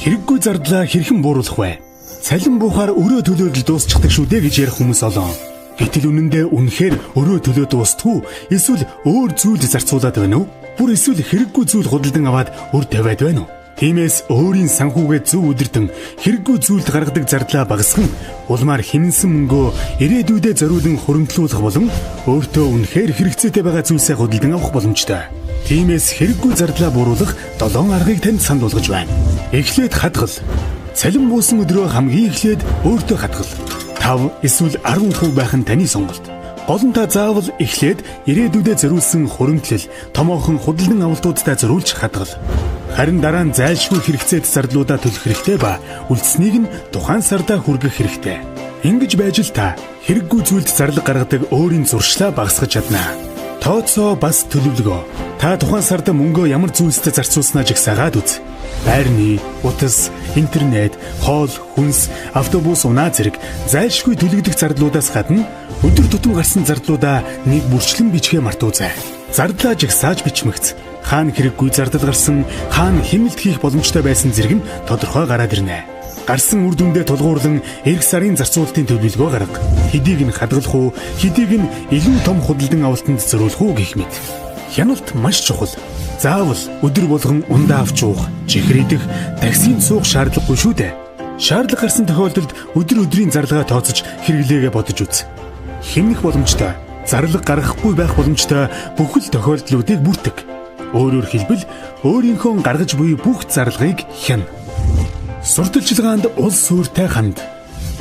Хэрэггүй зардлаа хэрхэн бууруулах вэ? Цалин буухаар өрөө төлөөд дуусчихдаг шүү дээ гэж ярих хүмүүс олон. Гэтэл үнэндээ үнэхээр өрөө төлөө дуустгүй эсвэл өөр зүйл зарцуулаад байна уу? Бүр эсвэл хэрэггүй зүйл худалдан аваад өр тавиад байна уу? Тиймээс өөрийн санхүүгээ зөв удирдан хэрэггүй зүйлд гаргадаг зардлаа багасган улмаар хинэнсэн мөнгөө ирээдүйдээ зориулан хуримтлуулах болон өөртөө үнэхээр хэрэгцээтэй байгаа зүйлсээ худалдан авах боломжтой. Тиймээс хэрэггүй зардлаа бууруулах 7 аргыг танд санал болгож байна. Эхлээд хадгал. Цалин буусан өдрөө хамгийн эхлээд өөртөө хадгал. 5 эсвэл 10% байх нь таны сонголт. Гол нь та заавал эхлээд ирээдүйдээ зориулсан хуримтлал, томоохон худалдан авалтуудтай зориулж хадгал. Харин дараа нь зайлшгүй хэрэгцээт зардлуудаа төлөх хэрэгтэй ба үлдсэнийг нь тухайн сардаа хүргэх хэрэгтэй. Ингэж байж л та хэрэггүй зүйлд зарлаг гаргадаг өөрийн зуршлаа багасгаж чадна. Тооцоо бас төлөвлөгөө. Та тухайн сард мөнгөө ямар зүйлстэй зарцуулснаа жигсаагаад үз. Байрны, утас, интернет, хоол, хүнс, автобус, унаа зэрэг зайлшгүй төлөгдөх зардлуудаас гадна өдөр тутам гарсан зардлуудаа нэг бүрчлэн бичгээ мартуузай. Зардлаа жигсааж бичмэгц. Хаана хэрэггүй зардал гарсан, хаана хяналт хийх боломжтой байсан зэрэг нь тодорхой гараад ирнэ. Гарсан үр дүндээ тулгуурлан эх сарын зарцуулалтын төлөвлөгөө гарга. Хэдийг нь хадгалах уу, хэдийг нь илүү том худалдан авалтанд зориулах уу гэх мэт. Хяналт маш чухал. Заавал өдөр болгон ундаа авч уух, чихэр идэх, таксинд суух шаардлагагүй шүү дээ. Шаардлага гарсан тохиолдолд өдөр өдрийн зарлагаа тооцож хэрэглээгээ бодож үз. Хэмнэх боломжтой, зарлага гаргахгүй байх боломжтой бүхэл тохиолдлуудыг бүртгэх. Өөрөөр хэлбэл өөрийнхөө гаргаж буй бүх зарлагыг хяна. Сурталчилгаанд улс суурьтай ханд.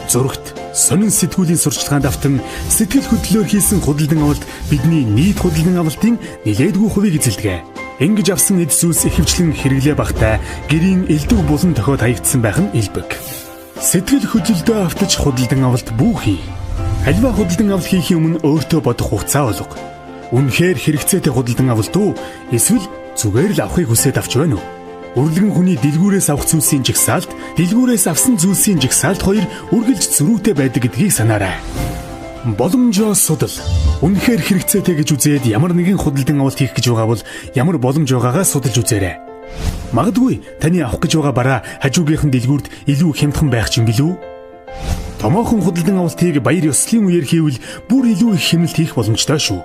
Зурагт сонин сэтгүүлийн сурчлагаанд автан сэтгэл хөдлөлөөр хийсэн худалдан авалт бидний нийт худалдан авалтын нэлээдгүй хувийг эзэлдэг. Ингэж авсан эд зүйлс ихэвчлэн хэрэглээ багтаа гэрийн элдв булан тохиод хаягдсан байх нь илбэг. Сэтгэл хөдлөлдөө автаж худалдан авалт бүү хий. Альва худалдан авалт хийхийн өмнө өөртөө бодох хугацаа олго. Үнэхээр хэрэгцээтэй худалдан авалт уу эсвэл зүгээр л авахыг хүсээд авч байна уу? Үрлэгэн хүний дэлгүүрээс авах зүйлсийн жигсаалт, дэлгүүрээс авсан зүйлсийн жигсаалт хоёр үргэлж зөрүүтэй байдаг гэдгийг санаарай. Боломжоо судал. Үнэхээр хэрэгцээтэй гэж үзээд ямар нэгэн худалдан авалт хийх гэж байгаа бол ямар боломж байгаагаа судалж үзээрэй. Магадгүй таны авах гэж байгаа бараа хажуугийнхан дэлгүүрт илүү хямдхан байх ч юм билүү? Томоохон худалдан авалтыг баяр ёслолын үеэр хийвэл бүр илүү их хэмнэлт хийх боломжтой шүү.